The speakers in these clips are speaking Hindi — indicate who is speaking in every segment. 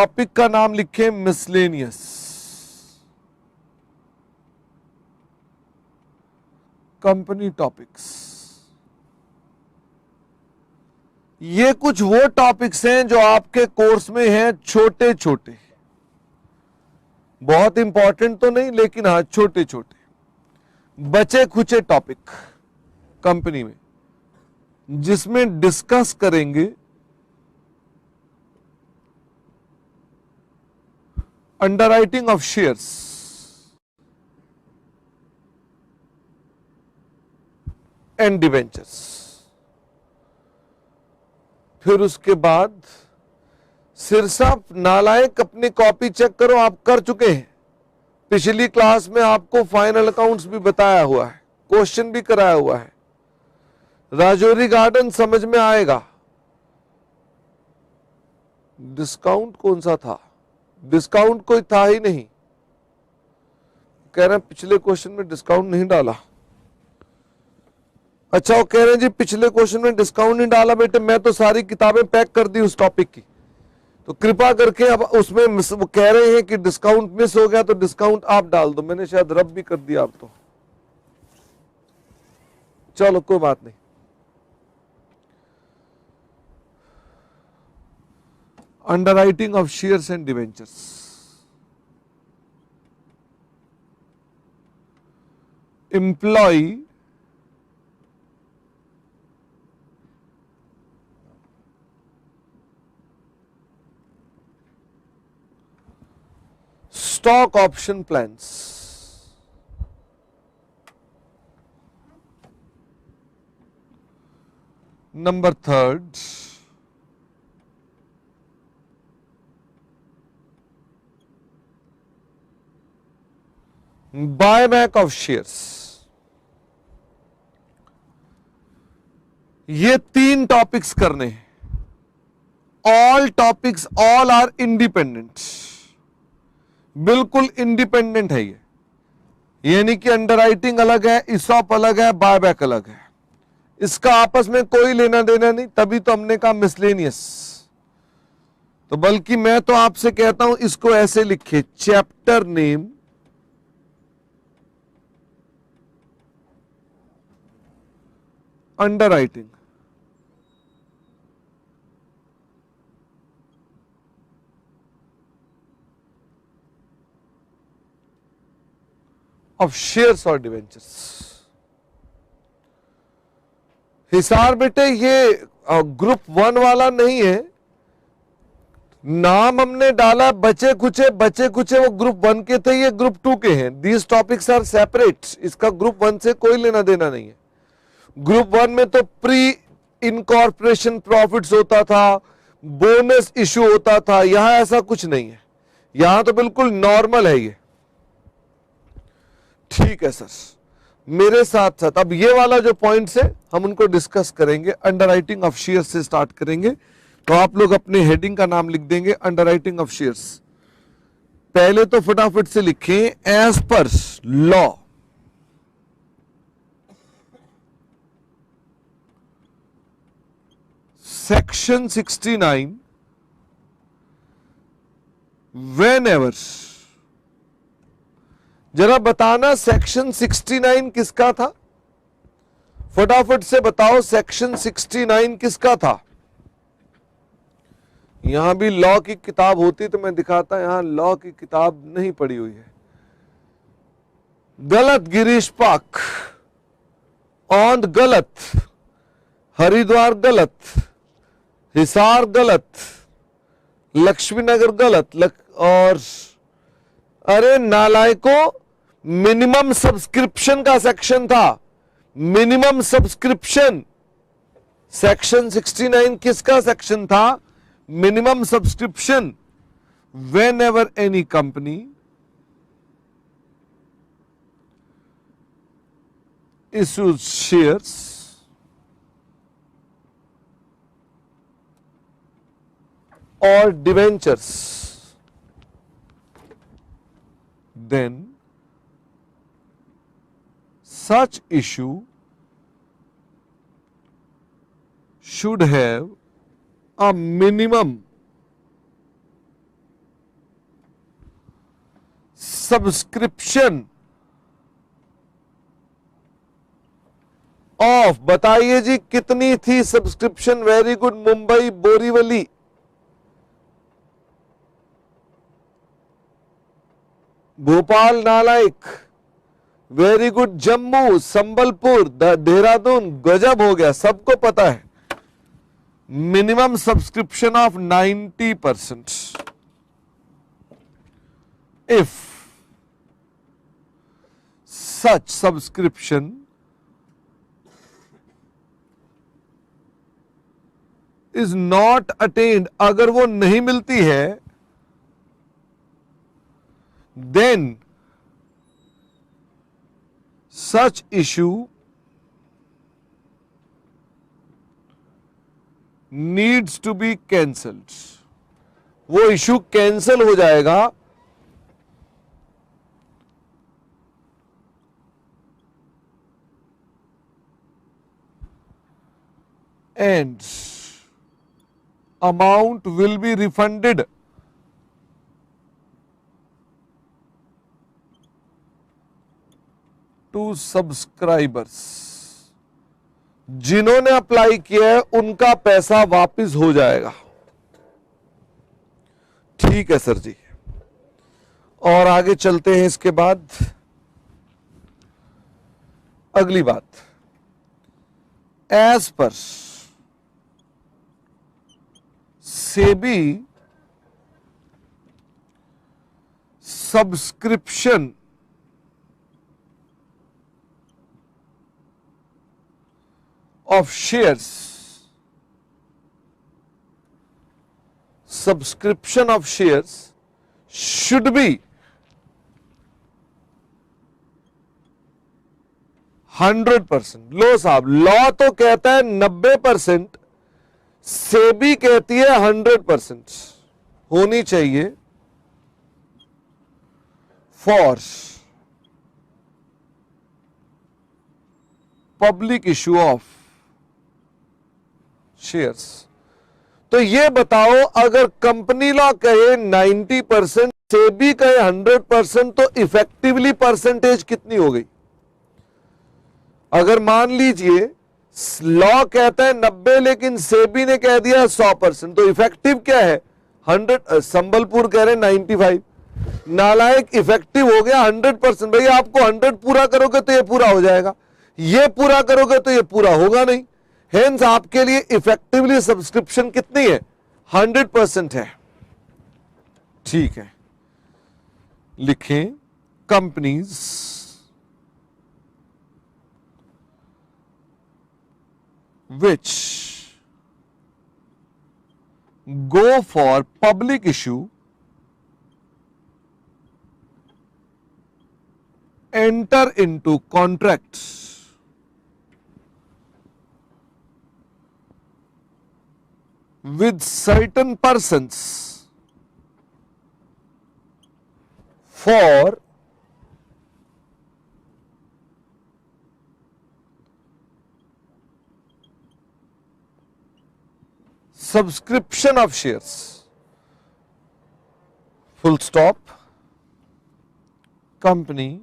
Speaker 1: टॉपिक का नाम लिखें मिसलेनियस। कंपनी टॉपिक्स, ये कुछ वो टॉपिक्स हैं जो आपके कोर्स में हैं, छोटे छोटे, बहुत इंपॉर्टेंट तो नहीं लेकिन हाँ छोटे छोटे बचे खुचे टॉपिक कंपनी में, जिसमें डिस्कस करेंगे underwriting of shares and debentures. फिर उसके बाद सिरसा नालायक, अपनी कॉपी चेक करो, आप कर चुके हैं। पिछली क्लास में आपको फाइनल अकाउंट्स भी बताया हुआ है, क्वेश्चन भी कराया हुआ है। राजौरी गार्डन समझ में आएगा। डिस्काउंट कौन सा था? डिस्काउंट कोई था ही नहीं। कह रहे हैं पिछले क्वेश्चन में डिस्काउंट नहीं डाला। अच्छा, वो कह रहे हैं जी पिछले क्वेश्चन में डिस्काउंट नहीं डाला। बेटे मैं तो सारी किताबें पैक कर दी उस टॉपिक की, तो कृपा करके अब उसमें वो कह रहे हैं कि डिस्काउंट मिस हो गया तो डिस्काउंट आप डाल दो। मैंने शायद रब भी कर दिया आप तो। चलो कोई बात नहीं। Underwriting of shares and debentures, employ stock option plans. Number third, buyback of shares. ये 3 टॉपिक्स करने हैं। All topics, all are independent, बिल्कुल इंडिपेंडेंट है ये। यानी कि अंडरराइटिंग अलग है, इसॉप अलग है, बायबैक अलग है, इसका आपस में कोई लेना देना नहीं। तभी तो हमने कहा मिसलेनियस। तो बल्कि मैं तो आपसे कहता हूं इसको ऐसे लिखे, chapter name underwriting of shares और डिवेंचर्स। हिसार बेटे ये ग्रुप 1 वाला नहीं है, नाम हमने डाला बचे कुचे वो ग्रुप 1 के थे, ये ग्रुप 2 के हैं। दीज टॉपिक्स आर सेपरेट, इसका ग्रुप 1 से कोई लेना देना नहीं है। ग्रुप 1 में तो प्री इनकॉर्पोरेशन प्रॉफिट्स होता था, बोनस इशू होता था, यहां ऐसा कुछ नहीं है, यहां तो बिल्कुल नॉर्मल है ये। ठीक है सर, मेरे साथ साथ अब ये वाला जो पॉइंट्स है हम उनको डिस्कस करेंगे। अंडरराइटिंग ऑफ शेयर्स से स्टार्ट करेंगे। तो आप लोग अपने हेडिंग का नाम लिख देंगे अंडरराइटिंग ऑफ शेयर्स। पहले तो फटाफट से लिखें as per law, section 69, whenever. जरा बताना सेक्शन 69 किसका था? फटाफट से बताओ सेक्शन 69 किसका था? यहां भी लॉ की किताब होती तो मैं दिखाता, यहां लॉ की किताब नहीं पड़ी हुई है। गलत गिरीश पाक, औंध गलत, हरिद्वार गलत, हिसार गलत, लक्ष्मीनगर गलत, और अरे नालायकों, मिनिमम सब्सक्रिप्शन का सेक्शन था। मिनिमम सब्सक्रिप्शन, सेक्शन 69 किसका सेक्शन था? Minimum subscription. When ever any company issues shares or debentures, then such issue should have a minimum subscription of, बताइए जी कितनी थी subscription? Very good, Mumbai Borivali. Bhopal नालायक, वेरी गुड। जम्मू, संबलपुर, देहरादून, गजब हो गया, सबको पता है। Minimum subscription of 90%। If such subscription is not attend, अगर वो नहीं मिलती है, then such issue needs to be cancelled, वो इशू कैंसल हो जाएगा। And amount will be refunded to subscribers। जिन्होंने अप्लाई किया है उनका पैसा वापस हो जाएगा। ठीक है सर जी, और आगे चलते हैं। इसके बाद अगली बात, as per SEBI subscription of shares, subscription of shares should be 100%। लो साहब, लॉ तो कहता है 90%, सेबी कहती है 100% होनी चाहिए for public issue of shares. तो ये बताओ, अगर कंपनी लॉ कहे 90%, सेबी कहे 100%, तो इफेक्टिवली परसेंटेज कितनी हो गई? अगर मान लीजिए लॉ कहता है 90 लेकिन सेबी ने कह दिया 100%, तो इफेक्टिव क्या है? 100। संबलपुर कह रहे 95, नालायक इफेक्टिव हो गया 100%। भाई आपको 100 पूरा करोगे तो ये पूरा हो जाएगा, ये पूरा करोगे तो ये पूरा होगा नहीं। हेंस आपके लिए इफेक्टिवली सब्सक्रिप्शन कितनी है? 100% है। ठीक है, लिखें companies which go for public issue enter into contracts with certain persons for subscription of shares, full stop, company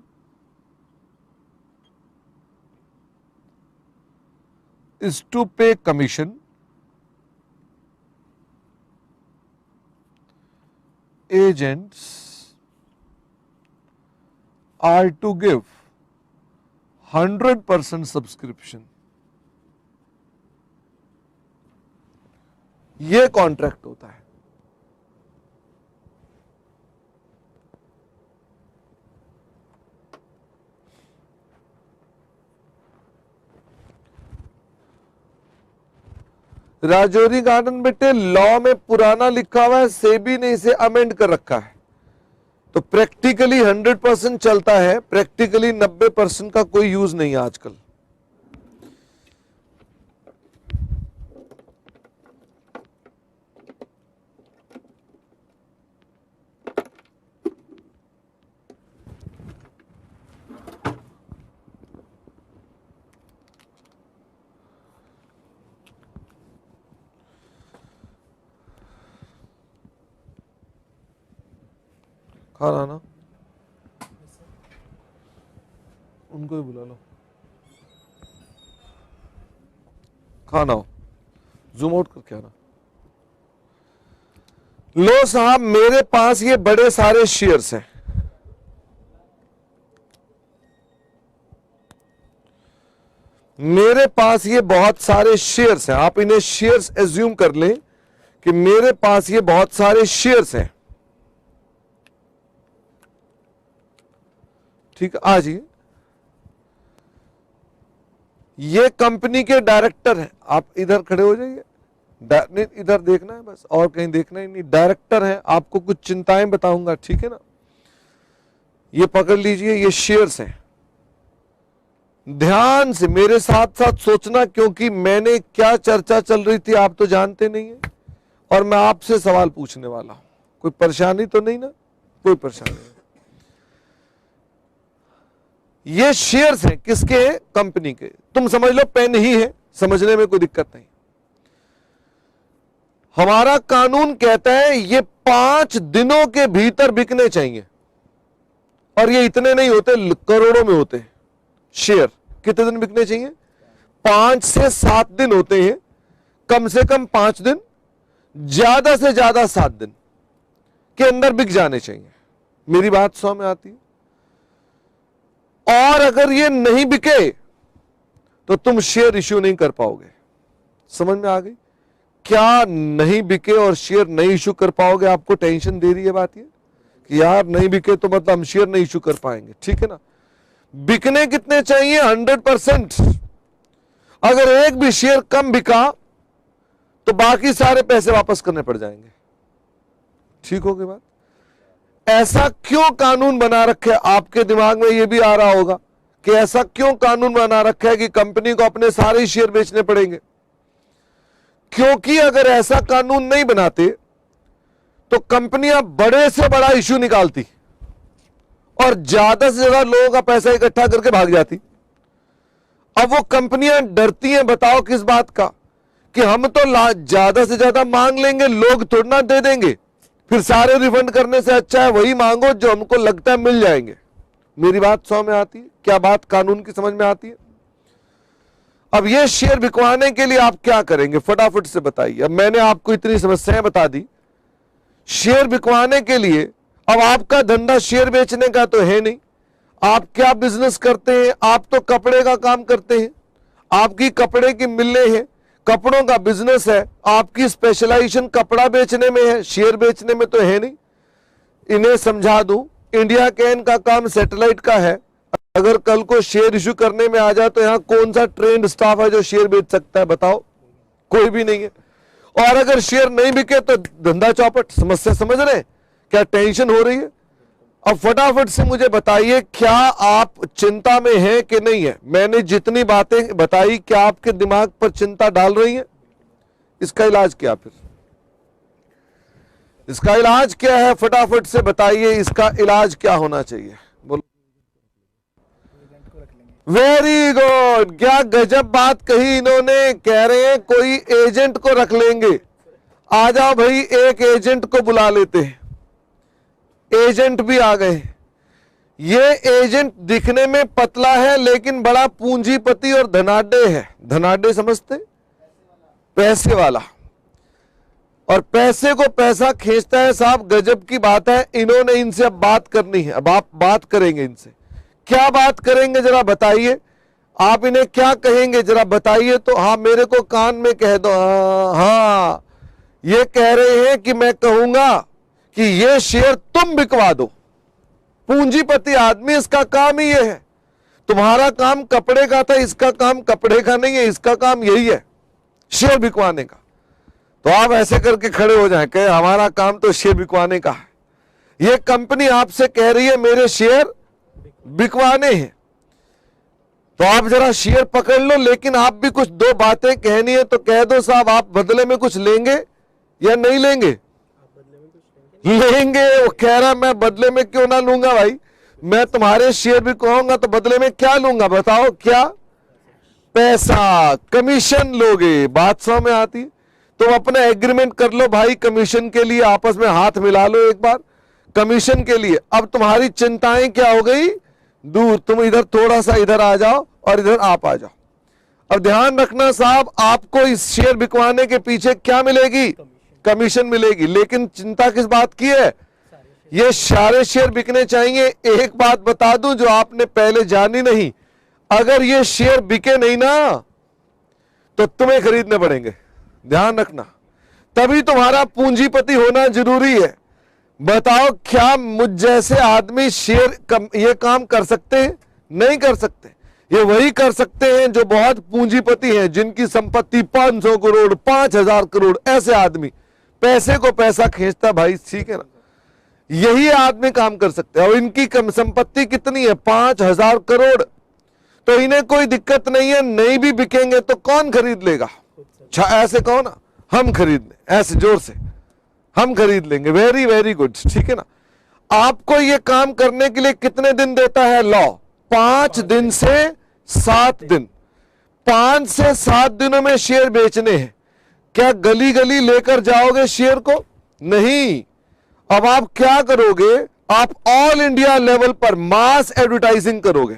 Speaker 1: is to pay commission, agents are to give 100% subscription। ये कॉन्ट्रैक्ट होता है। राजौरी गार्डन बेटे लॉ में पुराना लिखा हुआ है, सेबी ने इसे अमेंड कर रखा है, तो प्रैक्टिकली 100% चलता है, प्रैक्टिकली 90% का कोई यूज नहीं है आजकल। खाना ना उनको भी बुला लो, खाना हो, जूम आउट करके आना। लो साहब, मेरे पास ये बड़े सारे शेयर्स हैं, मेरे पास ये बहुत सारे शेयर्स हैं। आप इन्हें शेयर्स एज्यूम कर लें कि मेरे पास ये बहुत सारे शेयर्स हैं। ठीक है, आ जाइए। ये कंपनी के डायरेक्टर हैं, आप इधर खड़े हो जाइए। नहीं, इधर देखना है बस, और कहीं देखना ही नहीं। डायरेक्टर हैं, आपको कुछ चिंताएं बताऊंगा, ठीक है ना। ये पकड़ लीजिए, ये शेयर्स हैं। ध्यान से मेरे साथ साथ सोचना, क्योंकि मैंने क्या चर्चा चल रही थी आप तो जानते नहीं है, और मैं आपसे सवाल पूछने वाला हूं। कोई परेशानी तो नहीं ना? कोई परेशानी नहीं। ये शेयर्स हैं, किसके? कंपनी के। तुम समझ लो पेन ही है, समझने में कोई दिक्कत नहीं। हमारा कानून कहता है ये 5 दिनों के भीतर बिकने चाहिए, और ये इतने नहीं होते, करोड़ों में होते हैं शेयर। कितने दिन बिकने चाहिए? 5 से 7 दिन होते हैं, कम से कम 5 दिन, ज्यादा से ज्यादा 7 दिन के अंदर बिक जाने चाहिए। मेरी बात 100 में आती है? और अगर ये नहीं बिके तो तुम शेयर इश्यू नहीं कर पाओगे। समझ में आ गई? क्या नहीं बिके और शेयर नहीं इश्यू कर पाओगे? आपको टेंशन दे रही है बात ये कि यार नहीं बिके तो मतलब हम शेयर नहीं इश्यू कर पाएंगे, ठीक है ना। बिकने कितने चाहिए? 100%। अगर एक भी शेयर कम बिका तो बाकी सारे पैसे वापस करने पड़ जाएंगे। ठीक हो गई बात? ऐसा क्यों कानून बना रखा है? आपके दिमाग में यह भी आ रहा होगा कि ऐसा क्यों कानून बना रखा है कि कंपनी को अपने सारे शेयर बेचने पड़ेंगे। क्योंकि अगर ऐसा कानून नहीं बनाते तो कंपनियां बड़े से बड़ा इश्यू निकालती और ज्यादा से ज्यादा लोगों का पैसा इकट्ठा करके भाग जाती। अब वो कंपनियां डरती हैं, बताओ किस बात का, कि हम तो ज्यादा से ज्यादा मांग लेंगे, लोग थोड़ा ना दे देंगे, फिर सारे रिफंड करने से अच्छा है वही मांगो जो हमको लगता है मिल जाएंगे। मेरी बात 100 में आती है? क्या बात कानून की समझ में आती है? अब ये शेयर बिकवाने के लिए आप क्या करेंगे, फटाफट से बताइए। अब मैंने आपको इतनी समस्याएं बता दी। शेयर बिकवाने के लिए, अब आपका धंधा शेयर बेचने का तो है नहीं। आप क्या बिजनेस करते हैं? आप तो कपड़े का काम करते हैं, आपकी कपड़े की मिलें हैं, कपड़ों का बिजनेस है, आपकी स्पेशलाइजेशन कपड़ा बेचने में है, शेयर बेचने में तो है नहीं। इन्हें समझा दूं, इंडिया कैन का काम सैटेलाइट का है। अगर कल को शेयर इश्यू करने में आ जाए तो यहां कौन सा ट्रेंड स्टाफ है जो शेयर बेच सकता है? बताओ, कोई भी नहीं है। और अगर शेयर नहीं बिके तो धंधा चौपट। समस्या समझ रहे? क्या टेंशन हो रही है? अब फटाफट से मुझे बताइए, क्या आप चिंता में हैं कि नहीं है? मैंने जितनी बातें बताई क्या आपके दिमाग पर चिंता डाल रही है? इसका इलाज क्या? फिर इसका इलाज क्या है? फटाफट से बताइए, इसका इलाज क्या होना चाहिए? बोलो। वेरी गुड, क्या गजब बात कही इन्होंने। कह रहे हैं कोई एजेंट को रख लेंगे। आ जाओ भाई, एक एजेंट को बुला लेते हैं। एजेंट भी आ गए। ये एजेंट दिखने में पतला है लेकिन बड़ा पूंजीपति और धनाढ्य है। धनाढ्य समझते? पैसे वाला, और पैसे को पैसा खींचता है साहब। गजब की बात है। इन्होंने इनसे अब बात करनी है। अब आप बात करेंगे इनसे। क्या बात करेंगे जरा बताइए? आप इन्हें क्या कहेंगे जरा बताइए तो। हाँ, मेरे को कान में कह दो। हाँ, ये कह रहे हैं कि मैं कहूंगा कि ये शेयर तुम बिकवा दो। पूंजीपति आदमी, इसका काम ही ये है। तुम्हारा काम कपड़े का था, इसका काम कपड़े का नहीं है, इसका काम यही है, शेयर बिकवाने का। तो आप ऐसे करके खड़े हो जाएं, कहे हमारा काम तो शेयर बिकवाने का है। ये कंपनी आपसे कह रही है मेरे शेयर बिकवाने हैं, तो आप जरा शेयर पकड़ लो। लेकिन आप भी कुछ 2 बातें कहनी है तो कह दो साहब। आप बदले में कुछ लेंगे या नहीं लेंगे? लेंगे। वो कह रहा मैं बदले में क्यों ना लूंगा भाई, मैं तुम्हारे शेयर भी कहूंगा तो बदले में क्या लूंगा? बताओ क्या? पैसा, कमीशन लोगे। बात समझ में आती? तो अपना एग्रीमेंट कर लो भाई कमीशन के लिए, आपस में हाथ मिला लो एक बार कमीशन के लिए। अब तुम्हारी चिंताएं क्या हो गई? दूर, तुम इधर थोड़ा सा इधर आ जाओ और इधर आप आ जाओ। अब ध्यान रखना साहब, आपको इस शेयर बिकवाने के पीछे क्या मिलेगी? कमीशन मिलेगी। लेकिन चिंता किस बात की है? ये सारे शेयर बिकने चाहिए। एक बात बता दूं जो आपने पहले जानी नहीं, अगर ये शेयर बिके नहीं ना तो तुम्हें खरीदने पड़ेंगे। ध्यान रखना, तभी तुम्हारा पूंजीपति होना जरूरी है। बताओ क्या मुझ जैसे आदमी शेयर ये काम कर सकते हैं? नहीं कर सकते। ये वही कर सकते हैं जो बहुत पूंजीपति हैं, जिनकी संपत्ति 500 करोड़ 5000 करोड़, ऐसे आदमी, पैसे को पैसा खींचता भाई, ठीक है ना, यही आदमी काम कर सकते हैं। और इनकी संपत्ति कितनी है? 5000 करोड़। तो इन्हें कोई दिक्कत नहीं है, नहीं भी बिकेंगे तो कौन खरीद लेगा? ऐसे कहो ना, हम खरीद लें, ऐसे जोर से हम खरीद लेंगे। वेरी वेरी गुड, ठीक है ना। आपको ये काम करने के लिए कितने दिन देता है लॉ? 5 दिन से 7 दिन। 5 से 7 दिनों में शेयर बेचने हैं। क्या गली गली लेकर जाओगे शेयर को? नहीं। अब आप क्या करोगे? आप ऑल इंडिया लेवल पर मास एडवर्टाइजिंग करोगे।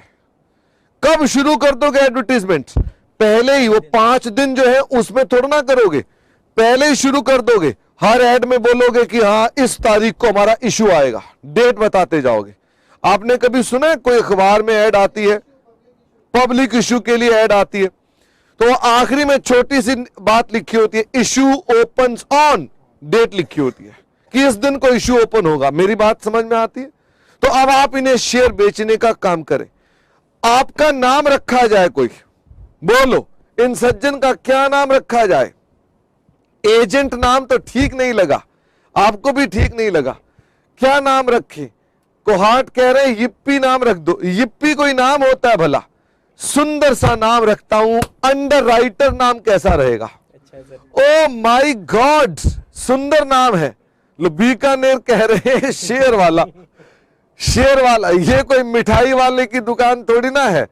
Speaker 1: कब शुरू कर दोगे एडवर्टीजमेंट? पहले ही। वो 5 दिन जो है उसमें थोड़ा ना करोगे, पहले ही शुरू कर दोगे। हर एड में बोलोगे कि हाँ इस तारीख को हमारा इशू आएगा, डेट बताते जाओगे। आपने कभी सुना है कोई अखबार में ऐड आती है, पब्लिक इशू के लिए ऐड आती है, तो आखिरी में छोटी सी बात लिखी होती है, इशू ओपन्स ऑन, डेट लिखी होती है कि इस दिन को इशू ओपन होगा। मेरी बात समझ में आती है? तो अब आप इन्हें शेयर बेचने का काम करें। आपका नाम रखा जाए, कोई बोलो इन सज्जन का क्या नाम रखा जाए? एजेंट नाम तो ठीक नहीं लगा, आपको भी ठीक नहीं लगा, क्या नाम रखे? कोहाट कह रहे yippy नाम रख दो। yippy कोई नाम होता है भला? सुंदर सा नाम रखता हूं, अंडर राइटर नाम कैसा रहेगा? ओ माई गॉड, सुंदर नाम है। बीकानेर कह रहे हैं शेर वाला। शेर वाला, ये कोई मिठाई वाले की दुकान थोड़ी ना है,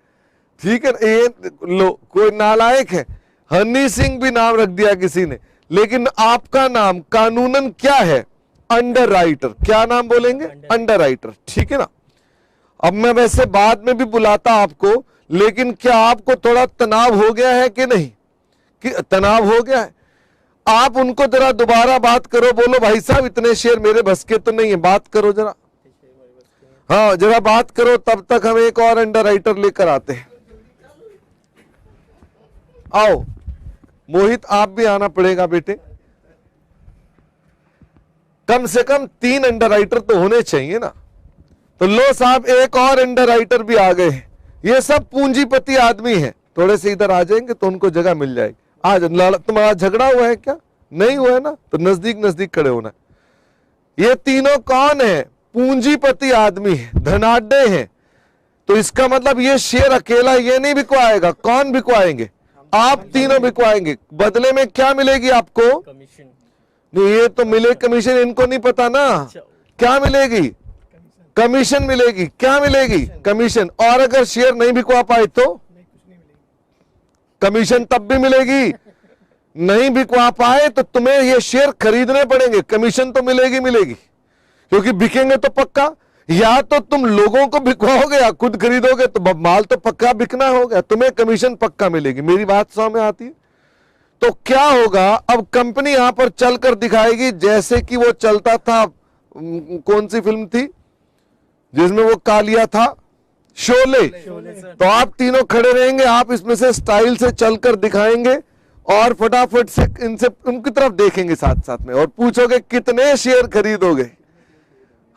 Speaker 1: ठीक है। ये लो, कोई नालायक है, हनी सिंह भी नाम रख दिया किसी ने। लेकिन आपका नाम कानूनन क्या है? Under writer. क्या नाम बोलेंगे? अंडर राइटर, ठीक है ना। अब मैं वैसे बाद में भी बुलाता आपको, लेकिन क्या आपको थोड़ा तनाव हो गया है कि नहीं? कि तनाव हो गया है? आप उनको जरा दोबारा बात करो, बोलो भाई साहब इतने शेयर मेरे बस के तो नहीं है, बात करो जरा। हाँ जरा बात करो, तब तक हम एक और अंडर राइटर लेकर आते हैं। आओ मोहित, आप भी आना पड़ेगा बेटे। कम से कम 3 अंडर राइटर तो होने चाहिए ना। तो लो साहब, एक और अंडर राइटर भी आ गए। ये सब पूंजीपति आदमी हैं। थोड़े से इधर आ जाएंगे तो उनको जगह मिल जाएगी। आज तुम्हारा झगड़ा हुआ है क्या? नहीं हुआ है ना, तो नजदीक नजदीक खड़े होना। ये तीनों कौन है? पूंजीपति आदमी है, धनाढ्य हैं। तो इसका मतलब ये शेयर अकेला ये नहीं बिकवाएगा। कौन बिकवाएंगे? आप तीनों बिकवाएंगे। बदले में क्या मिलेगी आपको? कमीशन। नहीं, ये तो मिले कमीशन, इनको नहीं पता ना। क्या मिलेगी? कमीशन मिलेगी। क्या मिलेगी? कमीशन। और अगर शेयर नहीं बिकवा पाए तो कमीशन तब भी मिलेगी। नहीं बिकवा पाए तो तुम्हें ये शेयर खरीदने पड़ेंगे, कमीशन तो मिलेगी मिलेगी, क्योंकि बिकेंगे तो पक्का। या तो तुम लोगों को बिकवाओगे या खुद खरीदोगे, तो माल तो पक्का बिकना होगा, तुम्हें कमीशन पक्का मिलेगी। मेरी बात समझ में आती है? तो क्या होगा, अब कंपनी यहां पर चलकर दिखाएगी जैसे कि वो चलता था। कौन सी फिल्म थी जिसमें वो कालिया था? शोले। तो आप तीनों खड़े रहेंगे, आप इसमें से स्टाइल से चलकर दिखाएंगे और फटाफट से इनसे उनकी तरफ देखेंगे साथ साथ में, और पूछोगे कितने शेयर खरीदोगे।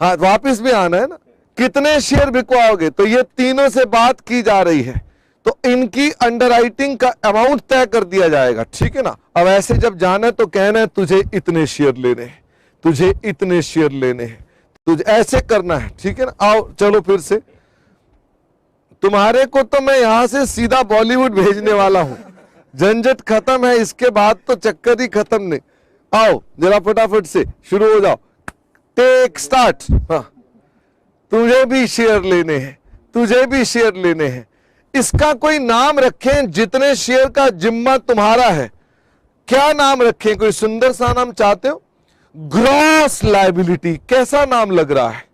Speaker 1: हाँ वापिस भी आना है ना, कितने शेयर बिकवाओगे। तो ये तीनों से बात की जा रही है, तो इनकी अंडरराइटिंग का अमाउंट तय कर दिया जाएगा, ठीक है ना। अब ऐसे जब जाना है तो कहना है तुझे इतने शेयर लेने हैं, तुझे इतने शेयर लेने हैं, तुझे ऐसे करना है, ठीक है ना। आओ चलो फिर से, तुम्हारे को तो मैं यहां से सीधा बॉलीवुड भेजने वाला हूं। झंझट खत्म है, इसके बाद तो चक्कर ही खत्म नहीं। आओ जरा फटाफट से शुरू हो जाओ। Take start. हाँ, तुझे भी शेयर लेने हैं, तुझे भी शेयर लेने हैं। इसका कोई नाम रखें, जितने शेयर का जिम्मा तुम्हारा है। क्या नाम रखें? कोई सुंदर सा नाम चाहते हो? Gross liability. कैसा नाम लग रहा है?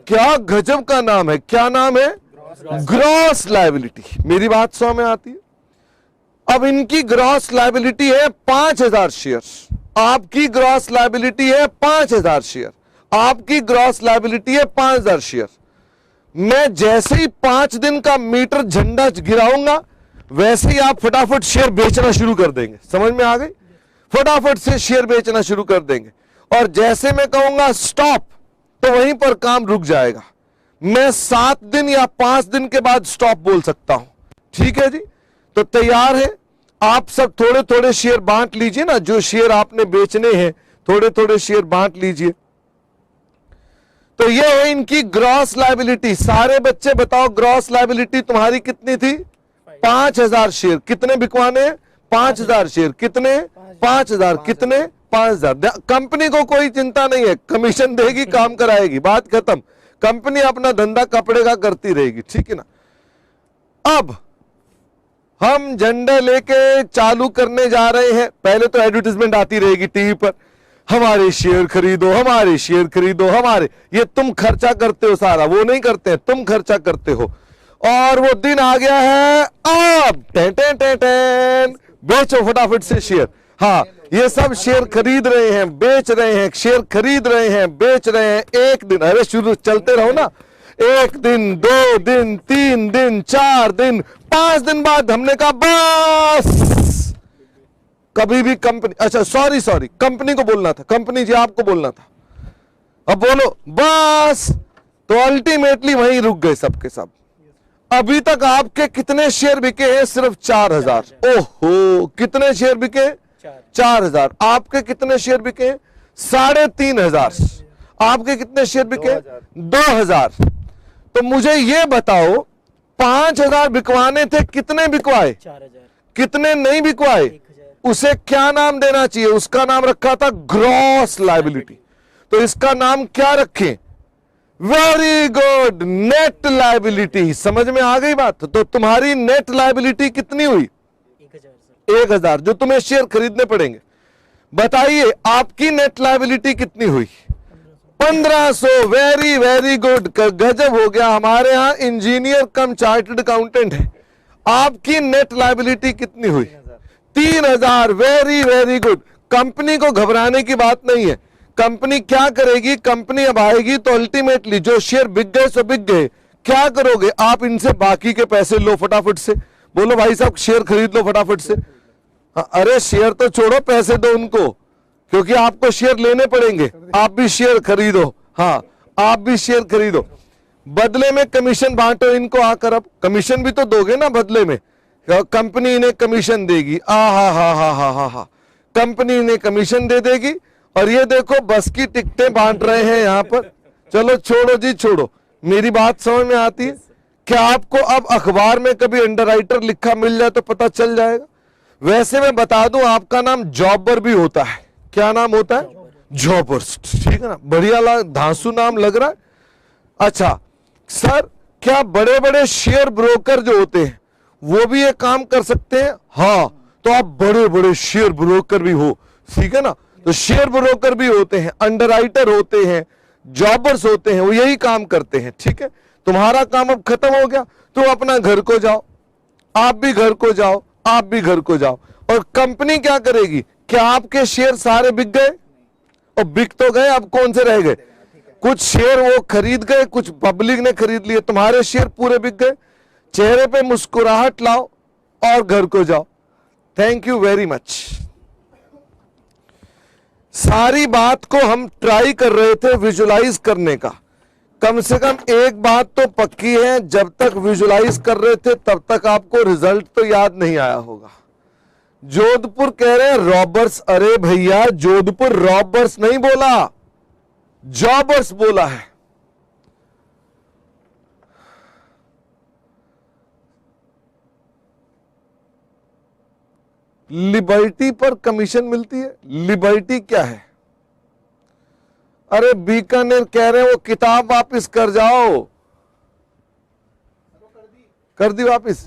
Speaker 1: क्या गजब का नाम है। क्या नाम है? Gross liability. मेरी बात समझ में आती है? अब इनकी ग्रॉस लायबिलिटी है 5000 शेयर, आपकी ग्रॉस लायबिलिटी है 5000 शेयर, आपकी ग्रॉस लायबिलिटी है 5000 शेयर। मैं जैसे ही 5 दिन का मीटर झंडा गिराऊंगा वैसे ही आप फटाफट शेयर बेचना शुरू कर देंगे। समझ में आ गई? फटाफट से शेयर बेचना शुरू कर देंगे, और जैसे मैं कहूंगा स्टॉप तो वहीं पर काम रुक जाएगा। मैं 7 दिन या 5 दिन के बाद स्टॉप बोल सकता हूं। ठीक है जी? तो तैयार है? आप सब थोड़े थोड़े शेयर बांट लीजिए ना, जो शेयर आपने बेचने हैं थोड़े थोड़े शेयर बांट लीजिए। तो ये है इनकी ग्रॉस लायबिलिटी। सारे बच्चे बताओ ग्रॉस लायबिलिटी तुम्हारी कितनी थी? 5000 शेयर। कितने बिकवाने? 5000 शेयर। कितने? 5000। कितने? 5000। कंपनी को कोई चिंता नहीं है, कमीशन देगी, काम कराएगी, बात खत्म। कंपनी अपना धंधा कपड़े का करती रहेगी। ठीक है ना? अब हम झंडा लेके चालू करने जा रहे हैं। पहले तो एडवर्टाइजमेंट आती रहेगी टीवी पर, हमारे शेयर खरीदो, हमारे शेयर खरीदो, हमारे। ये तुम खर्चा करते हो सारा, वो नहीं करते हैं, तुम खर्चा करते हो। और वो दिन आ गया है अब, टें टें टें टें, बेचो फटाफट से शेयर। हाँ, ये सब शेयर खरीद रहे हैं, बेच रहे हैं, शेयर खरीद रहे हैं, बेच रहे हैं। एक दिन, अरे शुरू चलते रहो ना। 1 दिन, 2 दिन, 3 दिन, 4 दिन, 5 दिन बाद हमने कहा बस। कभी भी कंपनी, अच्छा सॉरी कंपनी को बोलना था, कंपनी जी आपको बोलना था, अब बोलो बस। तो अल्टीमेटली वहीं रुक गए सबके सब। अभी तक आपके कितने शेयर बिके हैं? सिर्फ 4000। ओहो, कितने शेयर बिके? 4000। आपके कितने शेयर बिके? 3500। आपके कितने शेयर बिके? 2000। तो मुझे ये बताओ 5000 बिकवाने थे, कितने बिकवाए?
Speaker 2: 4000।
Speaker 1: कितने नहीं बिकवाए? उसे क्या नाम देना चाहिए? उसका नाम रखा था ग्रॉस लायबिलिटी। तो इसका नाम क्या रखें? Very good, net liability. समझ में आ गई बात? तो तुम्हारी नेट लायबिलिटी कितनी हुई? 1000, जो तुम्हें शेयर खरीदने पड़ेंगे। बताइए आपकी नेट लायबिलिटी कितनी हुई? 1500। वेरी वेरी गुड, गजब हो गया। हमारे यहां इंजीनियर कम चार्टर्ड अकाउंटेंट है। आपकी नेट लायबिलिटी कितनी हुई? 3000। Very very good. कंपनी को घबराने की बात नहीं है। कंपनी क्या करेगी? कंपनी अब आएगी तो अल्टीमेटली जो शेयर बिक गए सो बिक गए। क्या करोगे आप? इनसे बाकी के पैसे लो फटाफट से। बोलो भाई साहब शेयर खरीद लो फटाफट से। अरे शेयर तो छोड़ो, पैसे दो उनको, क्योंकि आपको शेयर लेने पड़ेंगे। आप भी शेयर खरीदो। हाँ, आप भी शेयर खरीदो। बदले में कमीशन बांटो इनको आकर। अब कमीशन भी तो दोगे ना बदले में। कंपनी इन्हें कमीशन देगी। हा, कंपनी इन्हें कमीशन दे देगी। और ये देखो बस की टिकटें बांट रहे हैं यहां पर। चलो छोड़ो जी, छोड़ो। मेरी बात समझ में आती है? क्या आपको अब अखबार में कभी अंडरराइटर लिखा मिल जाए तो पता चल जाएगा? वैसे मैं बता दूं, आपका नाम जॉबर भी होता है। क्या नाम होता है? जॉबर्स। ठीक है ना? बढ़िया धांसू नाम लग रहा है। अच्छा सर, क्या बड़े बड़े शेयर ब्रोकर जो होते हैं वो भी ये काम कर सकते हैं? हाँ, तो आप बड़े बड़े शेयर ब्रोकर भी हो। ठीक है ना? तो शेयर ब्रोकर भी होते हैं, अंडरराइटर होते हैं, जॉबर्स होते हैं, वो यही काम करते हैं। ठीक है? तुम्हारा काम अब खत्म हो गया, तुम अपना घर को जाओ, आप भी घर को जाओ, आप भी घर को जाओ। और कंपनी क्या करेगी? क्या आपके शेयर सारे बिक गए? और बिक तो गए, अब कौन से रह गए? कुछ शेयर वो खरीद गए, कुछ पब्लिक ने खरीद लिए, तुम्हारे शेयर पूरे बिक गए। चेहरे पे मुस्कुराहट लाओ और घर को जाओ। Thank you very much. सारी बात को हम ट्राई कर रहे थे विजुलाइज करने का। कम से कम एक बात तो पक्की है, जब तक विजुलाइज कर रहे थे तब तक आपको रिजल्ट तो याद नहीं आया होगा। जोधपुर कह रहे हैं रॉबर्स। अरे भैया, जोधपुर रॉबर्स नहीं बोला, जॉबर्स बोला है। लिबर्टी पर कमीशन मिलती है। लिबर्टी क्या है? अरे बीकानेर कह रहे हैं वो किताब वापस कर जाओ। कर दी वापस?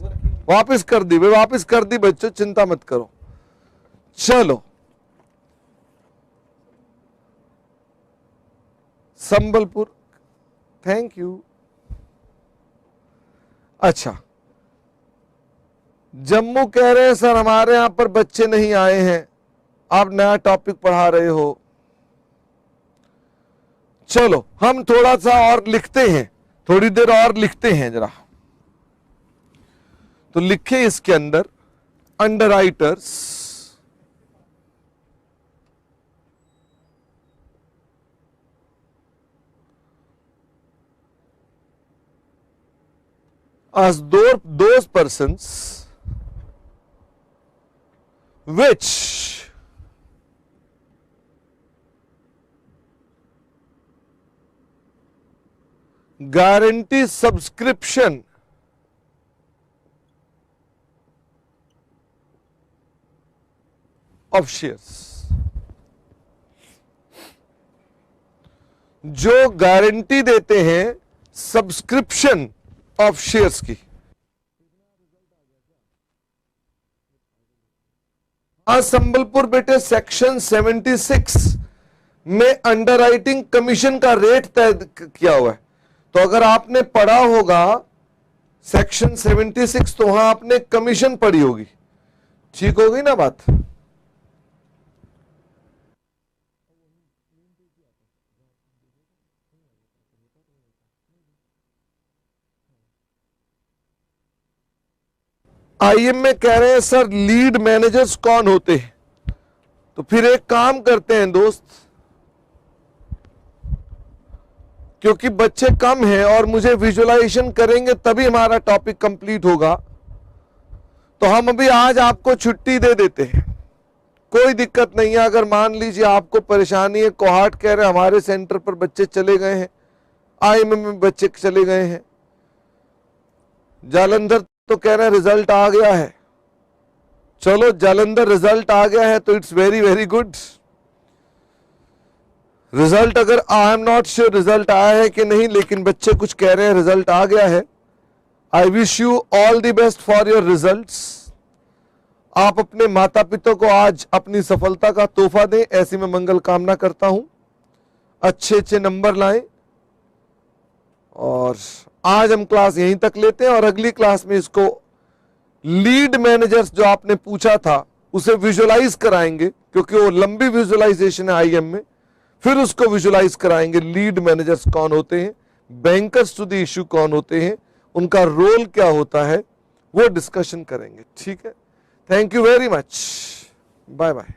Speaker 1: वापस कर दी भाई, वापस कर दी बच्चों, चिंता मत करो। चलो, संबलपुर, थैंक यू। अच्छा, जम्मू कह रहे हैं सर हमारे यहां पर बच्चे नहीं आए हैं, आप नया टॉपिक पढ़ा रहे हो। चलो हम थोड़ा सा और लिखते हैं, थोड़ी देर और लिखते हैं जरा। तो लिखे इसके अंदर underwriters as those persons which guarantee subscription of shares, जो गारंटी देते हैं सब्सक्रिप्शन ऑफ शेयर्स की। आज संबलपुर बेटे सेक्शन 76 में अंडरराइटिंग कमीशन का रेट तय किया हुआ है। तो अगर आपने पढ़ा होगा सेक्शन 76 तो वहां आपने कमीशन पढ़ी होगी, ठीक होगी ना बात। आईएम में कह रहे हैं सर लीड मैनेजर्स कौन होते हैं, तो फिर एक काम करते हैं दोस्त, क्योंकि बच्चे कम हैं और मुझे विजुअलाइजेशन करेंगे तभी हमारा टॉपिक कंप्लीट होगा, तो हम अभी आज आपको छुट्टी दे देते हैं, कोई दिक्कत नहीं है। अगर मान लीजिए आपको परेशानी है, कोहाट कह रहे हमारे सेंटर पर बच्चे चले गए हैं, आईएमएम में बच्चे चले गए हैं, जालंधर तो कह रहे हैं रिजल्ट आ गया है। चलो जालंधर रिजल्ट आ गया है तो it's very very good. Result अगर I am not sure result आया है कि नहीं, लेकिन बच्चे कुछ कह रहे हैं रिजल्ट आ गया है। I wish you all the best for your results. आप अपने माता पिता को आज अपनी सफलता का तोहफा दें, ऐसी मैं मंगल कामना करता हूं। अच्छे अच्छे नंबर लाएं और आज हम क्लास यहीं तक लेते हैं और अगली क्लास में इसको लीड मैनेजर्स जो आपने पूछा था उसे विजुअलाइज कराएंगे, क्योंकि वो लंबी विजुअलाइजेशन है आईएम में। फिर उसको विजुअलाइज कराएंगे लीड मैनेजर्स कौन होते हैं, बैंकर्स टू द इश्यू कौन होते हैं, उनका रोल क्या होता है, वो डिस्कशन करेंगे। ठीक है, thank you very much, bye bye.